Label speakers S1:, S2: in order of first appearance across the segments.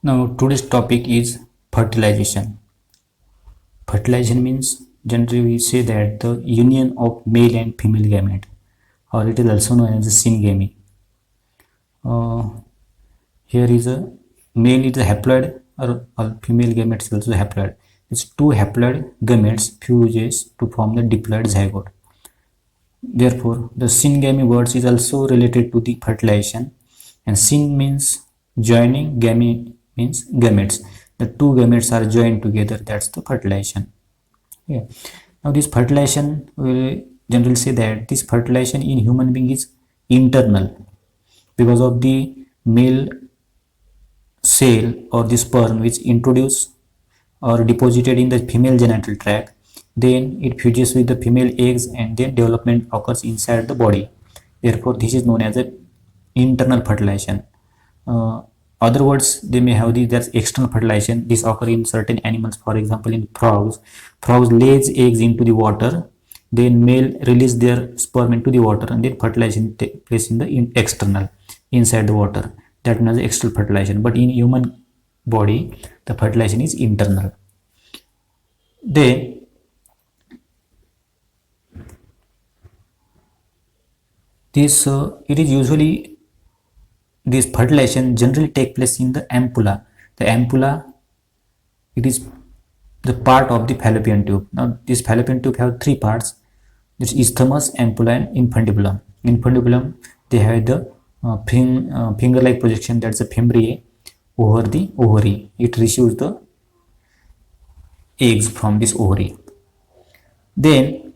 S1: Now, today's topic is fertilization. Fertilization means generally we say that the union of male and female gamete, or it is also known as the syngamy. Uh, Here is a male is a haploid, or female gametes is also haploid. It's two haploid gametes fuses to form the diploid zygote. Therefore, the syngamy words is also related to the fertilization, and syn means joining, gamy means gametes. The two gametes are joined together, that's the fertilization. Yeah. Now this fertilization, we generally say that this fertilization in human being is internal because of the male cell or the sperm which introduced or deposited in the female genital tract, then it fuses with the female eggs and then development occurs inside the body. Therefore this is known as a internal fertilization. Other words, they may have there's external fertilization. This occur in certain animals. For example, in frogs lays eggs into the water, then male release their sperm into the water, and then fertilization takes place in the external inside the water. That means external fertilization. But in human body, the fertilization is internal. Then this it is usually this fertilization generally take place in the ampulla. The ampulla, it is the part of the fallopian tube. Now this fallopian tube have three parts. It's isthmus, ampulla, and infundibulum. Infundibulum, they have the finger-like projection, that's the fimbriae over the ovary. It receives the eggs from this ovary. Then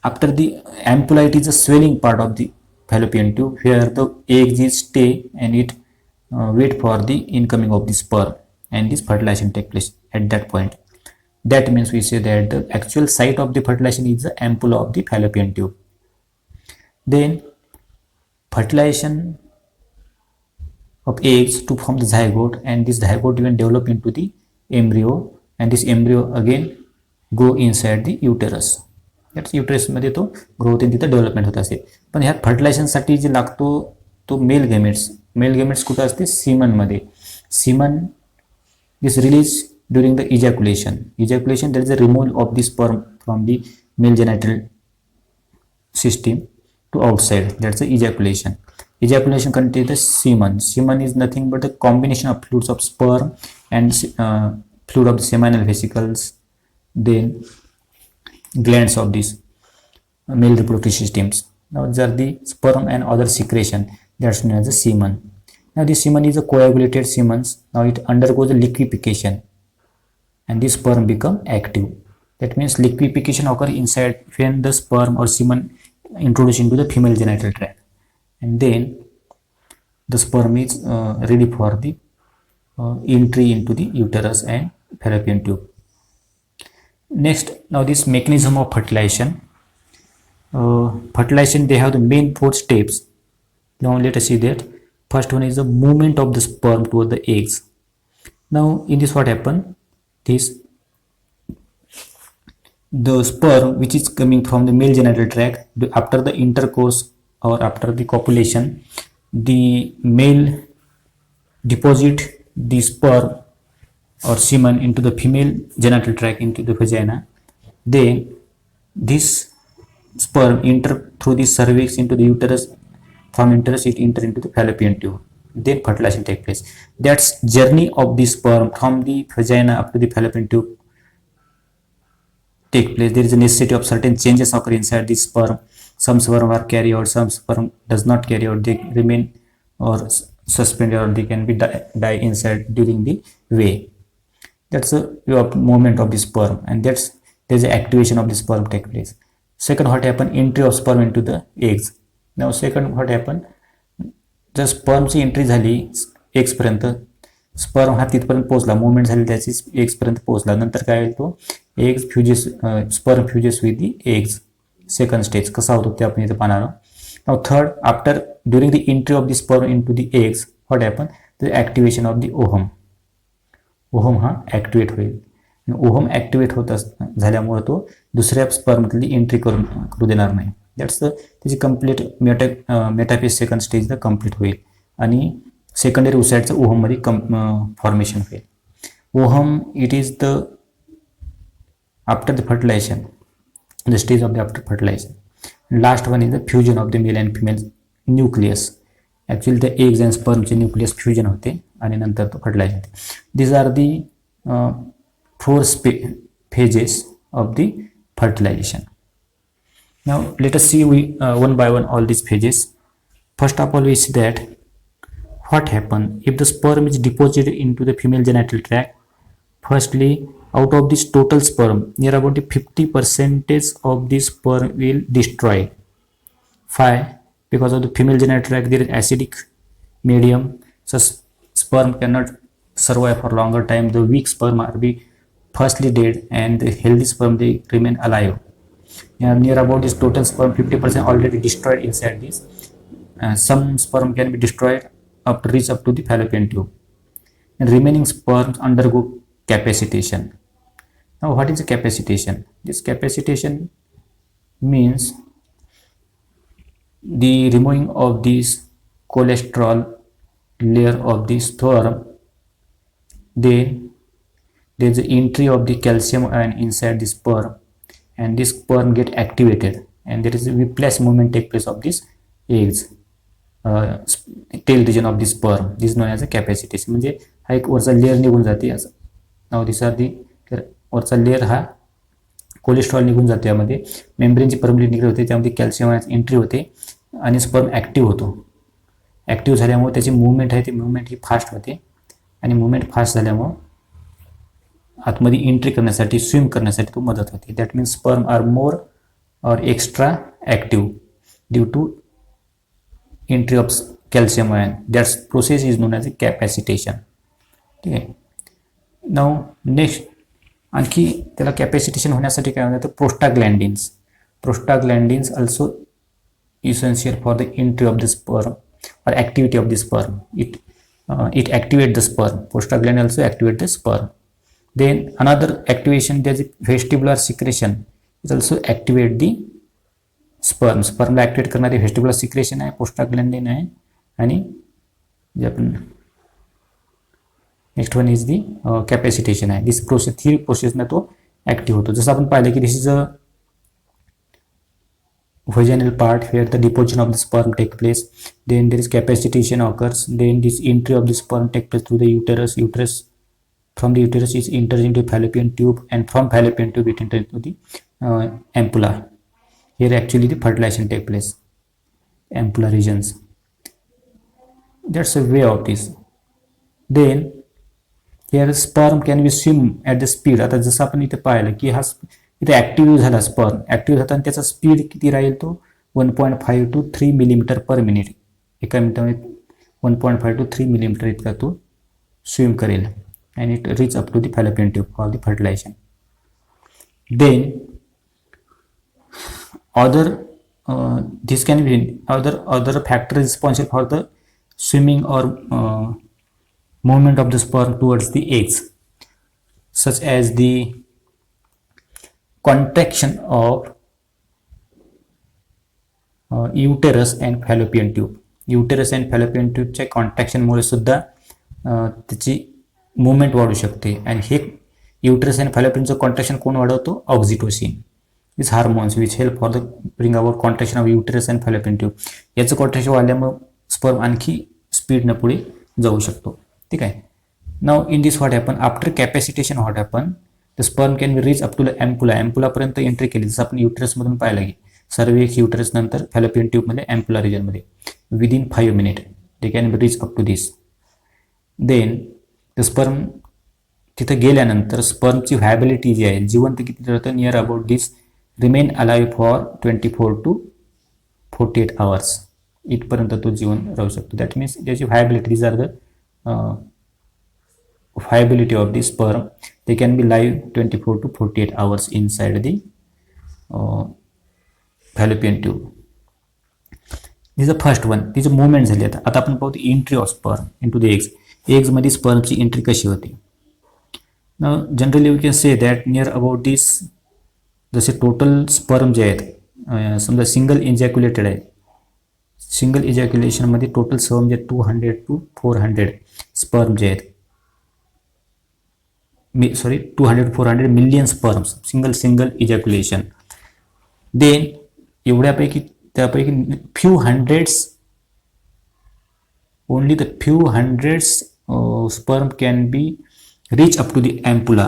S1: after the ampulla, it is the swelling part of the fallopian tube where the eggs is stay and it wait for the incoming of the sperm, and this fertilization take place at that point. That means we say that the actual site of the fertilization is the ampulla of the fallopian tube. Then fertilization of eggs to form the zygote, and this zygote even develop into the embryo, and this embryo again go inside the uterus. That's uterus मध्ये तो growth आणि तिथं development होत असते. पण ह्या फर्टिलायझेशनसाठी जे लागतो तो मेल गेमेट्स कुठं असते? सीमन मध्ये. सीमन is released during the ejaculation. There is a removal of the sperm from the male genital system to outside. That's the ejaculation. Ejaculation contains the semen. Semen is nothing but the combination of fluids of sperm and fluid of the seminal vesicles, then glands of these male reproductive systems. Now these are the sperm and other secretion, that's known as the semen. Now this semen is a coagulated semen. Now it undergoes a liquefaction and the sperm become active. That means liquefaction occur inside when the sperm or semen introduced into the female genital tract, and then the sperm is ready for the entry into the uterus and fallopian tube. Next, now this mechanism of fertilization. Fertilization, they have the main 4 steps. Now let us see that. First one is the movement of the sperm toward the eggs. Now in this what happen? The sperm which is coming from the male genital tract, after the intercourse or after the copulation, the male deposit the sperm or semen into the female genital tract, into the vagina. Then this sperm enter through the cervix into the uterus. From uterus it enter into the fallopian tube. Then fertilization take place. That's journey of the sperm from the vagina up to the fallopian tube take place. There is a necessity of certain changes occur inside the sperm. Some sperm are carried out, some sperm does not carry out. They remain or suspended, or they can be die inside during the way. That's a movement of the sperm, and there's an activation of the sperm take place. Second, what happen? Entry of sperm into the eggs. Now second what happen? जर स्पर्मची entry झाली x पर्यंत, sperm हा तिथपर्यंत पोहोचला, movement झाली त्याची x पर्यंत पोहोचला, नंतर काय होईल तो eggs फ्युजेस, sperm फ्युजेस with the eggs. Second stage कसा होतो ते आपण इथे पाहणार आहोत. Now third, after during the entry of the sperm into the eggs what happen? The activation of the ohm. Ohm हा ॲक्टिवेट होईल. ओहम ॲक्टिवेट होत झाल्यामुळे तो दुसऱ्या स्पर्ममधली एंट्री करू देणार नाही. दॅट्स त्याची कंप्लीट मेटाफेज सेकंड स्टेजला कंप्लीट होईल. आणि सेकंडरी ओसाइटचं ओहममध्ये फॉर्मेशन होईल. Ovum it is the after the fertilization, the stage of the after fertilization. Last one is the fusion of the male and female nucleus. Actually त्या eggs and स्पर्मचे nucleus fusion होते आणि नंतर तो fertilization होते. These are the 4 phases of the fertilization. Now let us see one by one all these phases. First of all, we see that what happens if the sperm is deposited into the female genital tract. Firstly, out of this total sperm, near about 50% of the sperm will destroy. Why? Because of the female genital tract there is acidic medium, so sperm cannot survive for longer time. The weak sperm are be firstly dead and the healthy sperm they remain alive. Near about this total sperm, 50% already destroyed inside this. Some sperm can be destroyed up to reach up to the fallopian tube, and remaining sperms undergo capacitation. Now what is the capacitation? This capacitation means the removing of this cholesterol layer of the sperm. Then there is the entry of the calcium ion inside the sperm, and this sperm get activated, and there is a whiplash movement take place of this eggs, tail region of the sperm. This is known as a capacitation. म्हणजे हा एक वरचा layer निघून जाते असं. Now this are the वरचा layer हा cholesterol निघून जाते, यामध्ये मेम्ब्रेनची परमिलिटी निघत होते, त्यामध्ये कॅल्शियम आयन एंट्री होते आणि स्पर्म ॲक्टिव्ह होतो. ॲक्टिव्ह झाल्यामुळे त्याची मूवमेंट आहे ती मूवमेंट ही फास्ट होते, आणि मूवमेंट फास्ट झाल्यामुळं आतमध्ये एंट्री करण्यासाठी स्विम करण्यासाठी तो मदत होते. That means sperm are more और extra active due to entry of calcium ion. That's process is known as a capacitation. ठीक आहे. नाऊ नेक्स्ट आणखी त्याला कॅपॅसिटेशन होण्यासाठी काय म्हणतात, prostaglandins. Prostaglandins also essential for the entry of the sperm or activity of the sperm. It activate the sperm. Prostaglandin also activate the sperm. Then another activation, there is vestibular secretion. It also activate the sperm. Sperm ला activate करणारी vestibular secretion आहे, prostaglandin आहे, आणि जे आपण next one is the कॅपॅसिटेशन आहे. दिस process ही प्रोसेसने तो active होतो. जसं आपण पाहिलं की this is a vaginal part where the deposition of the sperm take place. Then there is capacitation occurs. Then this entry of the sperm take place through the uterus. From the uterus is enters into fallopian tube, and from fallopian tube it enters into the ampulla. Here actually the fertilization take place. Ampulla regions. That's a way of this. Then here sperm can be swim at the speed. आता जसं आपण इथे पाहिलं की हा इथे active झाला sperm, active झाला आणि त्याचा स्पीड किती राहील, तो 1.5 to 3 मिलीमीटर पर मिनिट. एका मिनिटामध्ये 1.5 to 3 मिलीमीटर इतका तो स्विम करेल, and it reach up to the fallopian tube for the fertilization. Then this can be other factor responsible for the swimming or movement of the sperm towards the eggs, such as the contraction of uterus and fallopian tube. Uterus and fallopian tube च्या कॉन्ट्रॅक्शनमुळे सुद्धा त्याची movement वाढू शकते, आणि हे uterus आणि फॅलोपियनचं contraction कोण वाढवतो, oxytocin. This hormones which help for the bring about contraction of uterus and fallopian tube. याचं कॉन्ट्रॅक्शन वाढल्यामुळे स्पर्म आणखी स्पीडनं पुढे जाऊ शकतो. ठीक आहे. Now in this what happen after capacitation, what happen the sperm can be reach up to the ampulla. एम्पुलापर्यंत एंट्री केली, जसं आपण युटरसमधून पाहिलं की सर्व्हिक्स, युटरस, नंतर फॅलोपियन ट्यूबमध्ये एम्पुला रिजनमध्ये within 5 minute they can be reach up to this. Then the sperm तिथं गेल्यानंतर स्पर्मची व्हायबिलिटी जी आहे, जिवंत किती राहतं, near about this remain alive for 24 to 48 hours. इथपर्यंत तो जीवन राहू शकतो. दॅट मीन्स त्याची viability, these are the viability of the sperm. They can be live 24 to 48 hours inside the fallopian tube. This is the first one. This is movement झाली. आता आपण पाहतो entry of sperm into the eggs. Eggs मध्ये स्पर्मची entry कशी होते. Now generally we can say that near about this, जसे total sperm जे आहेत, समजा सिंगल इंजॅक्युलेटेड आहे, सिंगल इजॅक्युलेशनमध्ये टोटल स्पर्म जे 200 to 400 स्पर्म जे आहेत, 200-400 million sperms single ejaculation. Then त्यापैकी only the few hundreds sperm can be reach up to the ampulla.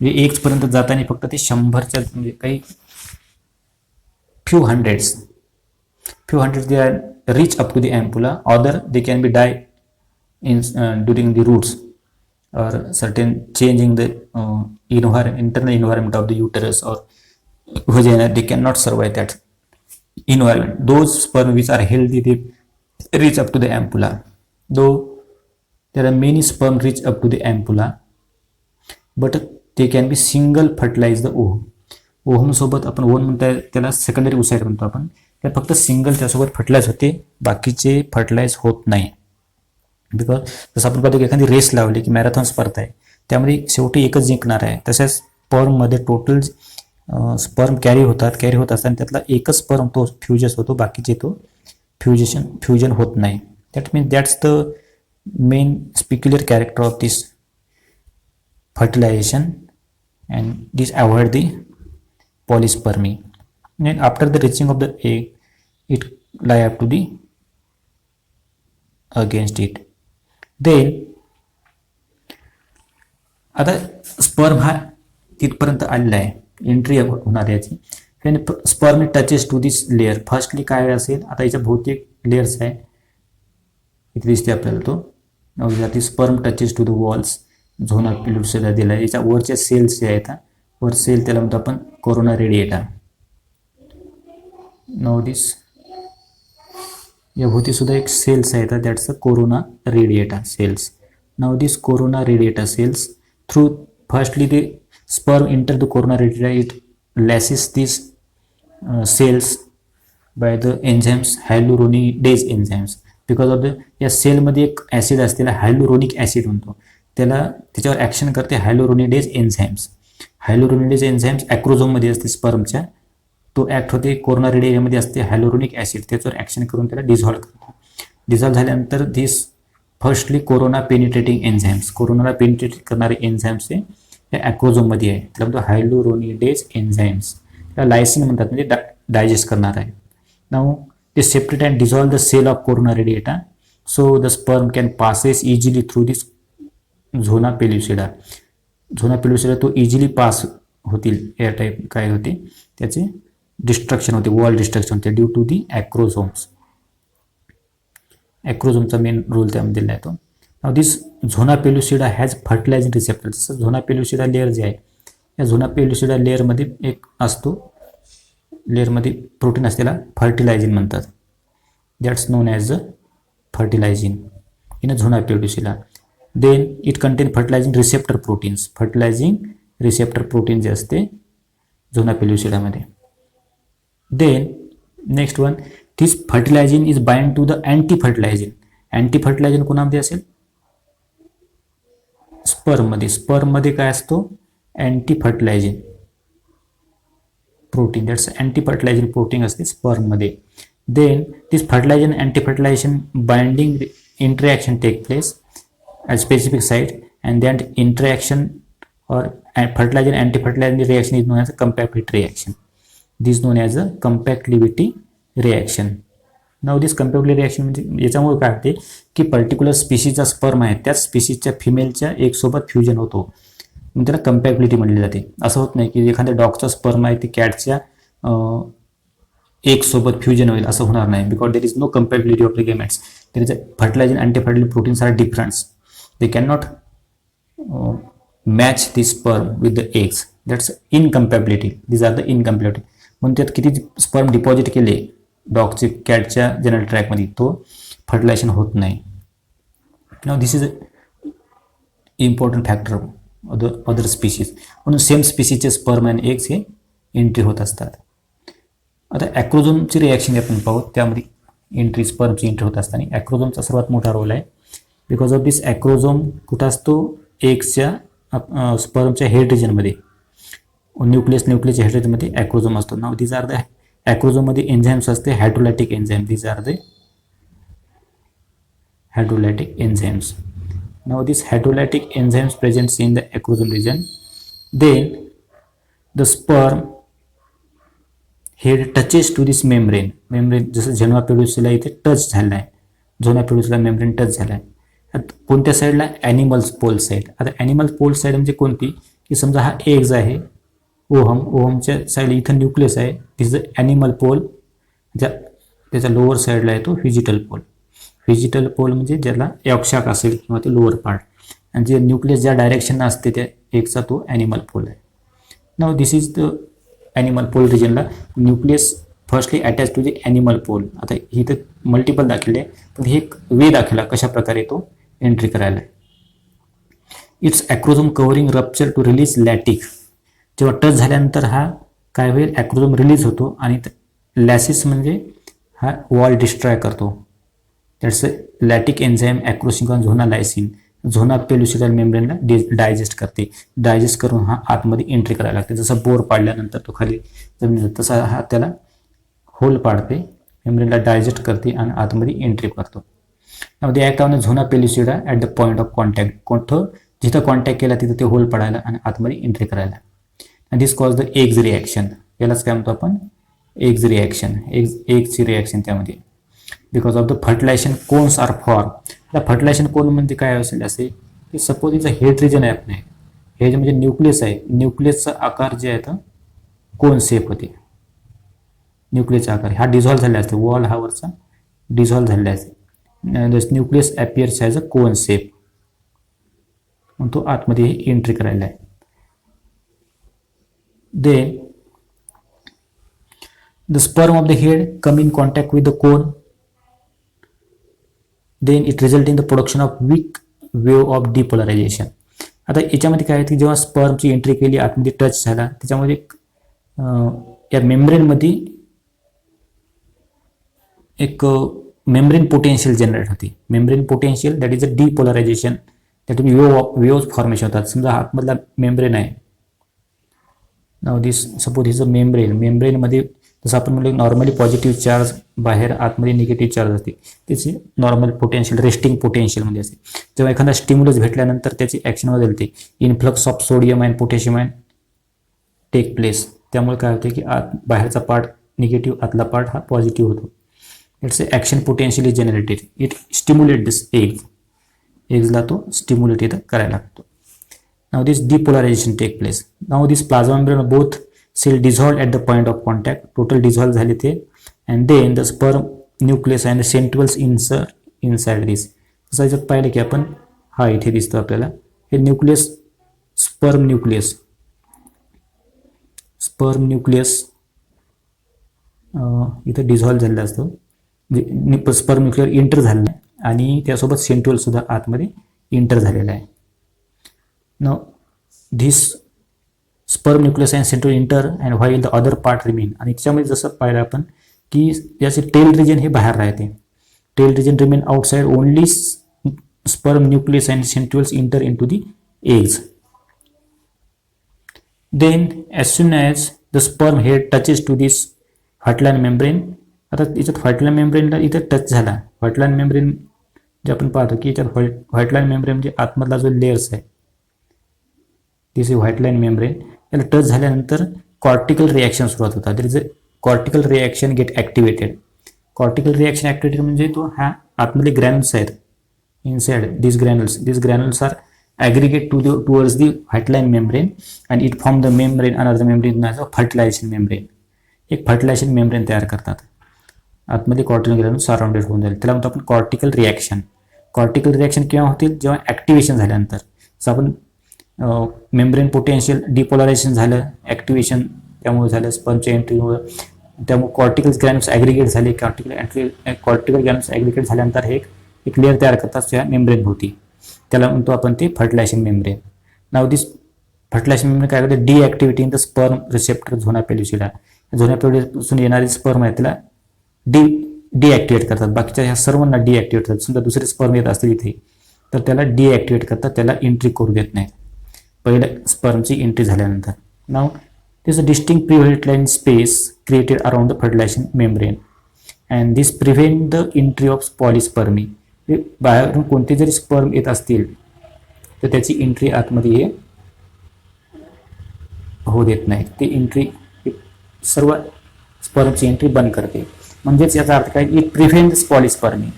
S1: म्हणजे 1 पर्यंत जाताना फक्त ते 100च्या म्हणजे काही few hundreds they are reach up to the ampulla, other they can be die in during the roots or certain changing the internal environment of the uterus or vagina. They cannot survive that environment. Those sperm which are healthy, they reach up to the ampulla. Though there are many sperm reach up to the ampulla, but they can be single fertilize the ovum. Ohm सोबत आपण ovum म्हणता, त्याला secondary oocyte म्हणतो आपण. त्या फक्त single त्यासोबत fertilise होते, बाकीचे फर्टिलाइज होत नाही. बिकॉज जसं आपण पाहतो की एखादी रेस लावली की मॅरेथॉन स्पर्धा आहे, त्यामध्ये शेवटी एकच जिंकणार आहे. तसेच स्पर्ममध्ये टोटल स्पर्म कॅरी होत असताना त्यातला एकच स्पर्म तो फ्युजस होतो, बाकीचे तो फ्युजन होत नाही. That means that's the main specular character of this fertilization, and this avoid the polyspermy. And after the reaching of the egg, it lie up to the against it. Then आता sperm हा तिथपर्यंत आलेला आहे, entry होणार याची. Sperm touches to this layer. Firstly काय असेल, आता याच्या भौतिक लेअर्स आहे, इथे दिसते आपल्याला तो. Sperm touches to the walls, zona pellucida दिला. याच्या वरच्या सेल्स जे आहेत, वर सेल त्याला म्हणतो आपण कोरोना रेडिएटा. नाउ दिस या भोवती सुद्धा एक सेल्स आहेत, that's a corona radiata cells. Now this corona radiata cells through firstly the sperm enter the corona radiata, it lashes these cells by the enzymes hyaluronidase enzymes. Because of the या सेलमध्ये एक acid असते, हायलोरोनिक acid म्हणतो, त्याच्यावर action करते हायलोरोनिडेज enzymes. हायलोरोनिडेज enzymes ॲक्रोझोममध्ये असते स्पर्मच्या, तो act होते कोरोना रेडिएटामध्ये असते हायलोरोनिक ॲसिड, त्याच्यावर ॲक्शन करून त्याला डिझॉल्व करतो. डिझॉल्व झाल्यानंतर दिस फर्स्टली कोरोना पेनिट्रेटिंग एन्झाईम्स, कोरोनाला पेनिट्रेट करणारे एन्झाईम्स हे ॲक्रोझोममध्ये आहे, त्याला म्हणतो हायलोरोनिडेज एन्झाईम्स. त्याला लायसिन म्हणतात, म्हणजे डायजेस्ट करणार आहे. Now they separate and dissolve the cell of corona radiata, so the sperm can passes easily through this zona pellucida. Zona pellucida तो इझिली पास होतील, या टाईप काय होते त्याचे डिस्ट्रक्शन होते, वॉल डिस्ट्रक्शन होते ड्यू टू दी ॲक्रोझोम्स. ॲक्रोझोमचा main role त्यामध्ये दिला आहे तो. Now this zona pellucida has fertilising receptor. जसं झोना पेलुसिडा लेअर जे आहे, या झोना पेलुसिडा लेअरमध्ये एक असतो, लेअरमध्ये प्रोटीन असलेला फर्टिलायझिन म्हणतात. That's known as a fertilizin in a zona pellucida. Then it contain fertilising receptor proteins. Fertilising receptor protein जे असते झोना पेलुसिडामध्ये. Then next one, this fertilizin is bind to the anti fertilizin. Anti fertilizin कोणामध्ये असेल, स्पर्ममध्ये. स्पर्ममध्ये काय असतो, anti fertilizin protein, that's anti fertilizin protein असते स्पर्ममध्ये. Then this fertilizin anti fertilizin binding interaction take place at specific site, and that interaction or fertilizer anti-fertilizer reaction is known as a compatibility reaction. This is known as a compatibility reaction. Now this compatibility reaction म्हणजे याच्यामुळे काय होते की particular स्पीशीचा sperm आहे त्याच स्पीशीच्या फिमेलच्या एक सोबत fusion होतो, मग त्याला कंपॅटिबिलिटी म्हणली जाते. असं होत नाही की एखाद्या डॉगचा स्पर्म आहे ते कॅटच्या एक सोबत फ्युजन होईल, असं होणार नाही. Because there is no compatibility of the gametes. There is a fertiliser anti proteins are different. They cannot match the sperm with the eggs. That's incompatibility. These are the incompatibility. म्हणून त्यात किती sperm deposit केले डॉगचे कॅटच्या general ट्रॅकमध्ये, तो fertilisation होत नाही. Now this is important factor of the other species. म्हणून same स्पीशीचे sperm and eggs हे entry होत असतात. आता ॲक्रोझोमची रिॲक्शन आपण पाहू, त्यामध्ये एंट्री स्पर्मची एंट्री होत असताना ॲक्रोझोमचा सर्वात मोठा रोल आहे. बिकॉज ऑफ दिस ॲक्रोझोम कुठं असतो, एग्सच्या स्पर्मच्या हेड रिजनमध्ये, न्यूक्लियसच्या हेड रिजनमध्ये ॲक्रोझोम असतो. नाव दीज आर द ॲक्रोझोममध्ये एन्झाईम्स असते hydrolytic enzyme. These are the hydrolytic enzymes. Now these hydrolytic enzymes present in the acrosome region. Then the sperm head touches to this membrane. जसं झेनोआ पेडुसिला इथे touch झाला आहे, झोना पेडुसिला membrane touch झाला आहे. कोणत्या साईडला? Animals pole side. आता ॲनिमल पोल साईड म्हणजे कोणती? की समजा हा एग्ज आहे, ओहमच्या साईड इथं न्यूक्लियस आहे. दिस द ॲनिमल पोल. त्याच्या लोअर साईडला आहे तो व्हिजिटल पोल. व्हिजिटल पोल म्हणजे ज्याला यक्षाक असेल किंवा ते लोअर पार्ट, आणि जे न्यूक्लियस ज्या डायरेक्शनला असते त्या एकचा तो ॲनिमल पोल आहे. Now this is the animal pole रिजनला nucleus firstly attach to the animal pole. आता ही तर मल्टिपल दाखवले आहे, पण हे एक वे दाखवला कशा प्रकारे तो एंट्री करायला आहे. It's acrosome covering rupture to release lytic. जेव्हा टच झाल्यानंतर हा काय होईल? ॲक्रोझोम रिलीज होतो आणि लॅसिस म्हणजे हा वॉल डिस्ट्रॉय करतो. दॅट्स लॅटिक एन्झाईम ॲक्रोसिंकॉन झोना लायसिन झोना पेलुसिलर मेम्ब्रेनला डायजेस्ट करते. डायजेस्ट करून हा आतमध्ये एंट्री करायला लागते. जसं बोर पाडल्यानंतर तो खाली जमिनीत तसा हा त्याला होल पाडते, मेम्ब्रेनला डायजेस्ट करते आणि आतमध्ये एंट्री करतो. त्यामध्ये act on zona pellucida at the point of contact. कोणतं जिथं कॉन्टॅक्ट केला तिथं ते होल पाडायला आणि आतमध्ये एंट्री करायला. आणि this cause the eggs reaction. यालाच काय म्हणतो आपण? Eggs reaction. एग्जची रिॲक्शन त्यामध्ये. Because of the fertilisation cones are form. आता फर्टिलायझेशन कोन म्हणजे काय असेल असे की सपोज इथं हेड रिजन आहे आपले, हेड म्हणजे न्यूक्लियस आहे. न्यूक्लियसचा आकार जे आहे तर कोन शेप होते. न्यूक्लियसचा आकार हा डिझॉल्व्ह झाला असते, वॉल हा वरचा डिझॉल्व्ह झालेला असते. This nucleus appears as a cone shape. मग तो आतमध्ये एंट्री करायला आहे. Then the sperm of the head come in contact with the cone, then it result in the production of weak wave of depolarization. आता याच्यामध्ये काय आहे की जेव्हा स्पर्मची एंट्री केली, आतमध्ये टच झाला, त्याच्यामध्ये या मेम्ब्रेनमध्ये एक मेम्ब्रेन पोटेन्शियल जनरेट होते. Membrane potential that is a depolarisation, त्यातून वेव्ज फॉर्मेशन होतात. समजा आतमधला मेम्ब्रेन आहे. Now this suppose is a मेम्ब्रेनमध्ये जसं आपण म्हणलं नॉर्मली पॉझिटिव्ह चार्ज बाहेर, आतमध्ये निगेटिव्ह चार्ज असते. त्याची नॉर्मल पोटेन्शियल रेस्टिंग पोटेन्शियलमध्ये असते. जेव्हा एखादा स्टिम्युलस भेटल्यानंतर त्याची ॲक्शन बदलते. Influx of sodium and potassium and take place. त्यामुळे काय होते की बाहेरचा पार्ट निगेटिव्ह, आतला पार्ट हा पॉझिटिव्ह होतो. It's a action potential is generated. It stimulate this एग्जला तो स्टिम्युलेट इथं करायला लागतो. Now this depolarisation take place. Now this plasma membrane both cell dissolve at the point of contact. Total dissolve झाले ते. And then the sperm nucleus and the centrals inside दिस. जसं याच्यात पाहिलं की आपण हा इथे दिसतो आपल्याला हे न्यूक्लियस, स्पर्म न्यूक्लियस इथं डिझॉल्व झालेला असतो. स्पर्म न्यूक्लियर इंटर झालेला आहे आणि त्यासोबत सेंट्रल सुद्धा आतमध्ये इंटर झालेला आहे. Now this sperm nucleus and central enter and while the other part remain. आणि त्याच्यामध्ये जसं पाहिलं आपण की याचे टेल रिजन हे बाहेर राहते. Tail region remain outside. Only sperm nucleus and centrals enter into the eggs. Then as soon as the sperm head touches to this vitelline membrane. आता याच्यात व्हाईटलाईन मेम्ब्रेनला इथं टच झाला. व्हाईटलाईन मेम्ब्रेन जे आपण पाहतो की याच्यात व्हाईटलाईन मेम्ब्रेन म्हणजे आतमधला जो लेअर्स आहे, दिस इज व्हाईटलाईन मेम्ब्रेन. याला टच झाल्यानंतर कॉर्टिकल रिॲक्शन सुरुवात होतात. There is a cortical reaction get activated. Cortical reaction activated म्हणजे तो हा आतमधले ग्रॅन्युल्स आहेत inside. This granules are aggregate towards the vitelline membrane and it form the membrane another membrane as a fertilisation membrane. एक fertilisation membrane तयार करतात. आतमध्ये cortical granules surrounded होऊन जाईल. त्याला म्हणतो आपण कॉर्टिकल रिॲक्शन. कॉर्टिकल रिॲक्शन केव्हा होतील? जेव्हा ॲक्टिवेशन झाल्यानंतर. जसं आपण मेम्ब्रेन पोटेन्शियल डिपोलरायझेशन झालं, ॲक्टिवेशन त्यामुळे झालं, स्पर्मच्या एंट्रीमुळे, त्यामुळे कॉर्टिकल ग्रॅन्युल्स ॲग्रिगेट झाले. कॉर्टिकल ग्रॅन्युल्स ॲग्रिगेट झाल्यानंतर हे एक लेअर तयार करतात त्या मेम्ब्रेन भोवती. त्याला म्हणतो आपण ते fertilisation membrane. Now this fertilisation membrane काय करते? Deactivity in the sperm receptor zona pellucida. Zona पेलुसिडापासून येणारे स्पर्म आहे त्याला डिॲक्टिवेट करतात. बाकीच्या ह्या सर्वांना डिॲक्टिवेट करतात. समजा दुसरे स्पर्म येत असतील इथे तर त्याला डिॲक्टिवेट करतात, त्याला एंट्री करू देत नाहीत पहिल्या स्पर्मची एंट्री झाल्यानंतर. नाव There is a distinct pre-fertilizing space created around the fertilization membrane, and this prevent the entry of polyspermy. बाहेरून कोणते जरी स्पर्म येत असतील तर त्याची एंट्री आतमध्ये हे होऊ देत नाही. ते एंट्री सर्व स्पर्मची एंट्री बंद करते. म्हणजेच याचा अर्थ काय, इट प्रिव्हेंट्स पॉलिस्पर्मी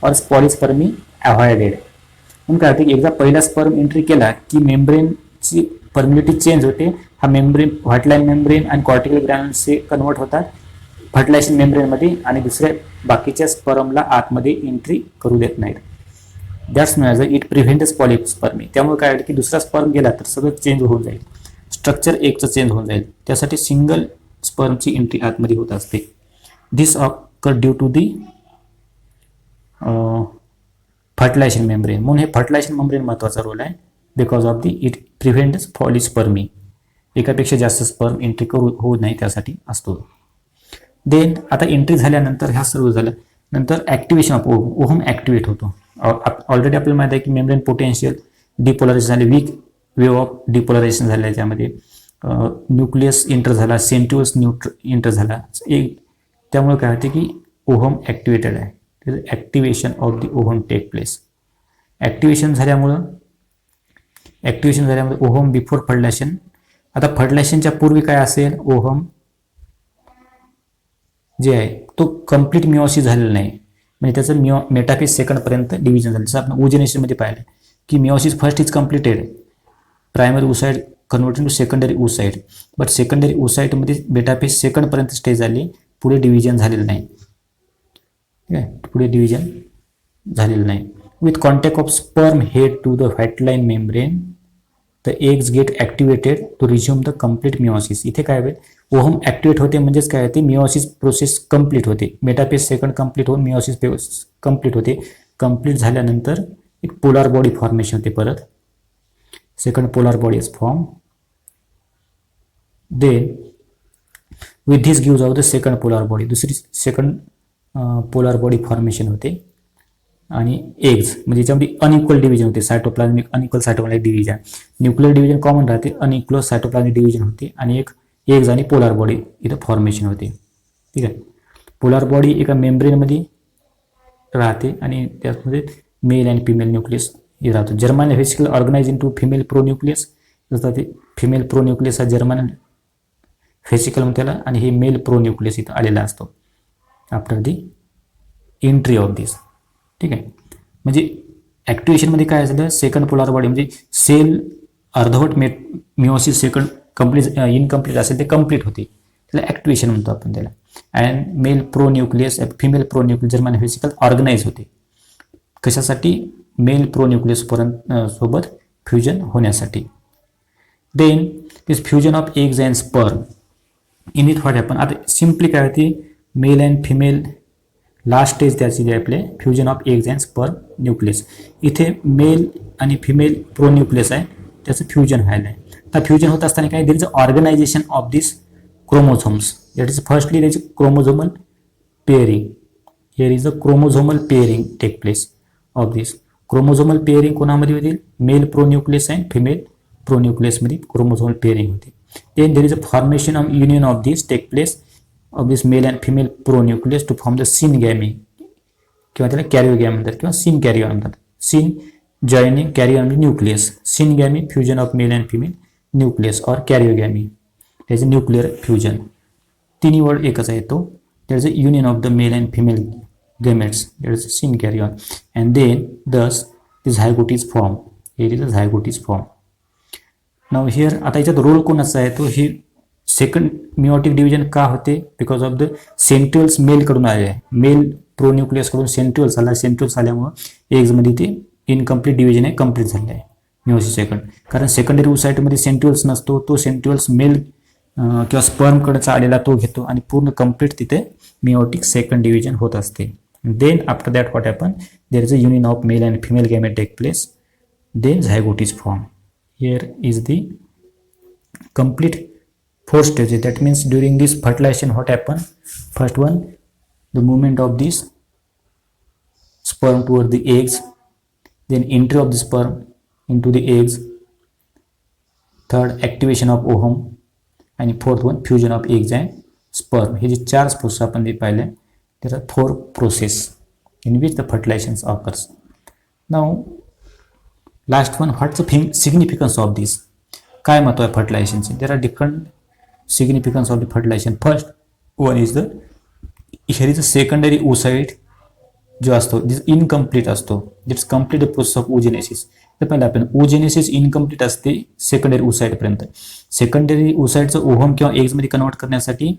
S1: और पॉलिस्पर्मी अवॉइडेड. म्हणून काय होते, एकदा पहिला स्पर्म एंट्री केला की मेम्ब्रेनची परमिलिटी चेंज होते. हा मेम्ब्रेन व्हाईटलाईन मेम्ब्रेन आणि कॉर्टिकल ग्रॅन्युल्सचे कन्वर्ट होतात फर्टिलायझेशन मेम्ब्रेनमध्ये आणि दुसऱ्या बाकीच्या स्पर्मला आतमध्ये एंट्री करू देत नाहीत. That's not it prevents polyspermy. त्यामुळे काय की दुसरा स्पर्म गेला तर सगळं चेंज होऊन जाईल, स्ट्रक्चर एकचं चेंज होऊन जाईल. त्यासाठी सिंगल स्पर्मची एंट्री आतमध्ये होत असते. This occur due to the fertilisation membrane. म्हणून हे फर्टिलायझेशन मेम्ब्रेन महत्त्वाचा रोल आहे. Because of the it prevents polyspermy. एकापेक्षा जास्त स्पर्म एंट्री होऊ नाही त्यासाठी असतो. देन आता एंट्री झाल्यानंतर ह्या सर्व झालं नंतर ॲक्टिवेशन ऑफ ओहम ॲक्टिवेट होतो. ऑलरेडी आपल्याला माहिती आहे की मेम्ब्रेन पोटेन्शियल डिपोलरायझेशन झाले, वीक वेव ऑफ डिपोलरायझेशन झालं, त्यामध्ये न्यूक्लियस एंटर झाला, सेंट्रिओल्स एंटर झाला. त्यामुळे काय होते की ओहम ॲक्टिवेटेड आहे. Activation of the ovum take place. Activation झाल्यामुळं ओहम बिफोर फर्टिलायझेशन. आता फर्टिलायझेशनच्या पूर्वी काय असेल, ओहम जे आहे तो कम्प्लीट मिओसिस झालेला नाही, म्हणजे त्याचं मेटाफेज सेकंडपर्यंत डिव्हिजन झालं. जसं आपण ओजेनेशनमध्ये पाहिलं की meiosis first is completed, primary oocyte converted to secondary oocyte, but secondary ओसाइडमध्ये मेटाफेज सेकंडपर्यंत स्टेज झाली, पुढे डिव्हिजन झालेलं नाही. ठीक आहे, पुढे डिव्हिजन झालेलं नाही. With contact of sperm head to the vitelline membrane the eggs get activated to resume the complete meiosis. इथे काय होईल, ओहम ॲक्टिवेट होते म्हणजेच काय होते, मिओसिस प्रोसेस कंप्लीट होते. मेटाफेज सेकंड कंप्लीट होऊन मिओसिस कंप्लीट होते. कंप्लीट झाल्यानंतर एक पोलार बॉडी फॉर्मेशन होते, परत second polar body is form. Then with this gives out the second polar body, दुसरी सेकंड पोलार बॉडी फॉर्मेशन होते. आणि एग्ज म्हणजे याच्यामध्ये अनइक्वल डिव्हिजन होते, cytoplasmic unequal cytoplasmic division. Nuclear division common राहते, unequal cytoplasmic division होते आणि एक एग्ज आणि पोलार बॉडी इथं फॉर्मेशन होते. ठीक आहे, पोलार बॉडी एका मेम्ब्रेनमध्ये राहते आणि त्यामध्ये मेल अँड फिमेल न्यूक्लियस हे राहतो. German vesicle organise into female pronucleus. जसं ते फिमेल प्रोन्यूक्लियस हा जर्मन व्हेसिकल म्हणून त्याला, आणि हे मेल प्रोन्यूक्लियस इथं आलेला असतो after the entry of this. ठीक आहे, म्हणजे ॲक्टिवेशनमध्ये काय झालं, सेकंड पोलार बॉडी म्हणजे सेल अर्धवट मिओसिस सेकंड कंप्लीट इनकम्प्लीट असेल ते कंप्लीट होते, त्याला ॲक्टिवेशन म्हणतो आपण त्याला. And male pronucleus female pronucleus German vesicle organise होते. कशासाठी, मेल प्रोन्यूक्लियस सोबत फ्युजन होण्यासाठी. Then this fusion of eggs and sperm in it what happen. आता सिम्पली काय होती, male and female last stage त्याची जे आपले fusion of eggs and sperm nucleus. इथे मेल आणि फिमेल प्रोन्यूक्लियस आहे, त्याचं फ्युजन व्हायला आहे. तर फ्युजन होत असताना काय, there is a organisation of this chromosomes. That is firstly there is chromosomal pairing. Here is a chromosomal pairing take place of this. Chromosomal pairing कोणामध्ये होतील, मेल प्रोन्यूक्लियस अँड फिमेल प्रोन्यूक्लियसमध्ये क्रोमोझोमल पेअरिंग होते. Then there is a formation of union of this take place of this male and female pronucleus to form the syngamy किंवा त्याला karyogamy म्हणतात किंवा synkaryon म्हणतात. Syn joining कॅरिओन nucleus, syngamy fusion of male and female nucleus और karyogamy त्याचे nuclear fusion. तिन्ही word एकच आहे तो. There is a union of the male and female gametes, that is syn carrion, and then thus the zygote is formed. Here is a zygote is formed. Now here आता याच्यात role कोणाचा आहे, तो ही second मिओटिक division का होते, because of the centrioles male कडून आले आहे. मेल प्रोन्यूक्लियस कडून सेंट्रिओल्स आला, सेंट्रिओल्स आल्यामुळे एग्ज मध्ये ते इनकम्प्लीट डिव्हिजन आहे, कम्प्लीट झाले आहे मिओसिस सेकंड. कारण सेकंडरी ओसाइटमध्ये सेंट्रिओल्स नसतो, तो सेंट्रिओल्स मेल किंवा स्पर्म कडचा आलेला तो घेतो आणि पूर्ण कम्प्लीट तिथे मिओटिक सेकंड डिव्हिजन होत असते. Then after that what happen, there is a union of male and female gamete take place, then zygote is formed. Here is the complete four stages. That means during this fertilization what happen, first one, the movement of this sperm toward the eggs, then entry of the sperm into the eggs, third activation of ovum, आणि fourth one fusion of eggs and sperm. हे जे 4 process आपण जे पाहिले there are 4 process in which the fertilization occurs. Now last one, what's the significance of this? काय महत्व आहे फर्टिलायझेशनचे? There are different significance of the fertilisation. First one is the here is a secondary oocyte जो असतो incomplete असतो. It's complete the process of oogenesis. तर पहिला आपण ओजेनेसिस इनकम्प्लीट असते सेकंडरी ओसाइडपर्यंत. सेकंडरी ओसाइडचं ओव्हम किंवा एग्जमध्ये कन्वर्ट करण्यासाठी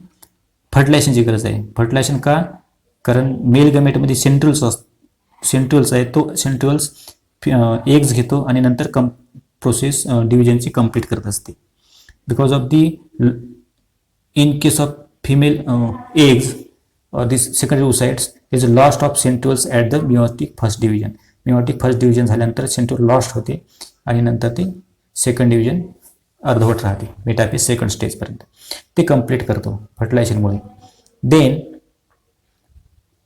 S1: फर्टिलायझेशनची गरज आहे. फर्टिलायझेशन का? कारण मेल गॅमेटमध्ये सेंट्रल्स आहे, तो सेंट्रल्स एग्ज घेतो आणि नंतर प्रोसेस डिव्हिजनची कंप्लीट करत असते. Because of the in case of female eggs this secondary oocytes is a lost of centrals at the meiotic first division. Meiotic first division झाल्यानंतर सेंट्रल लॉस्ट होते आणि नंतर ते सेकंड डिव्हिजन अर्धवट राहते मेटाफेज सेकंड स्टेजपर्यंत. ते कंप्लीट करतो फर्टिलायझेशनमुळे. Then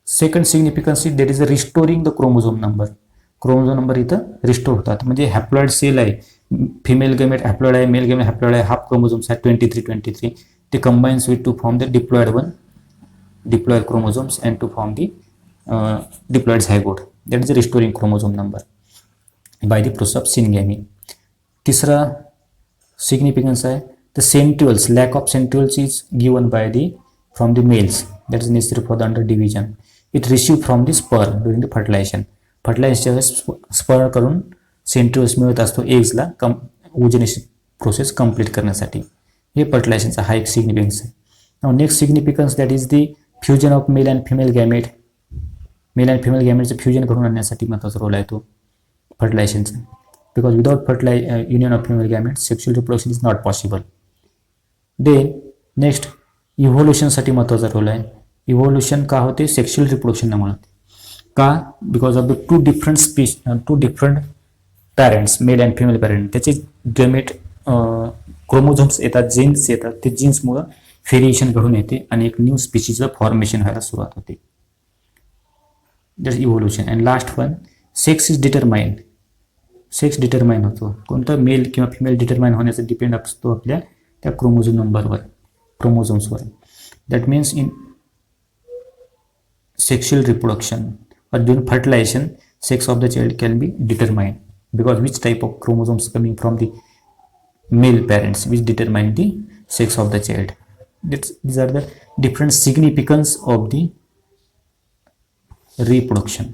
S1: second significance is that is a restoring the chromosome number. Chromosome number इथं रिस्टोर होतात. म्हणजे हॅप्लॉइड सेल आहे, फिमेल गॅमेट हॅप्लॉइड आहे, मेल गॅमेट हॅप्लॉइड आहे, हाफ क्रोमोझोम्स आहेत 23 ते combines with to form the diploid one diploid chromosomes and to form the diploid zygote. That is a restoring chromosome number by the process of syngamy. तिसरा significance आहे the centrioles, lack of centrioles is given by the from the males that is necessary for the under division. It receive from the sperm during the fertilisation. फर्टिलायझेशनच्या वेळेस sperm करून centrioles मिळत असतो एग्जला oogenesis process complete करण्यासाठी. हे फर्टिलायझेशनचा हा एक significance आहे. Now next significance that is the fusion of male and female gamete. Male and female गॅमेटचं फ्युजन करून आणण्यासाठी महत्त्वाचा रोल आहे तो फर्टिलायझेशनचा. Because without union of female gamete sexual reproduction is not possible. Then next इव्होल्युशनसाठी महत्त्वाचा रोल आहे. इव्होल्युशन का होते? सेक्शुअल रिप्रोडक्शनमुळे. का? Because of the two different parents, male and female parent, त्याचे गॅमेट क्रोमोझोम्स येतात, जीन्स येतात, ते जीन्समुळं व्हेरिएशन घडून येते आणि एक न्यू स्पीशीजचं फॉर्मेशन व्हायला सुरुवात होते. That is evolution. And last one, sex is determined. Sex determine होतो. कोणतं? मेल किंवा फिमेल डिटरमाइन होण्याचा डिपेंड असतो आपल्या त्या क्रोमोझोम नंबरवर, क्रोमोझोम्सवर. That means in sexual reproduction or during fertilization, sex of the child can be determined because which type of chromosomes coming from the male parents which determine the sex of the child. These are the different significance of the reproduction.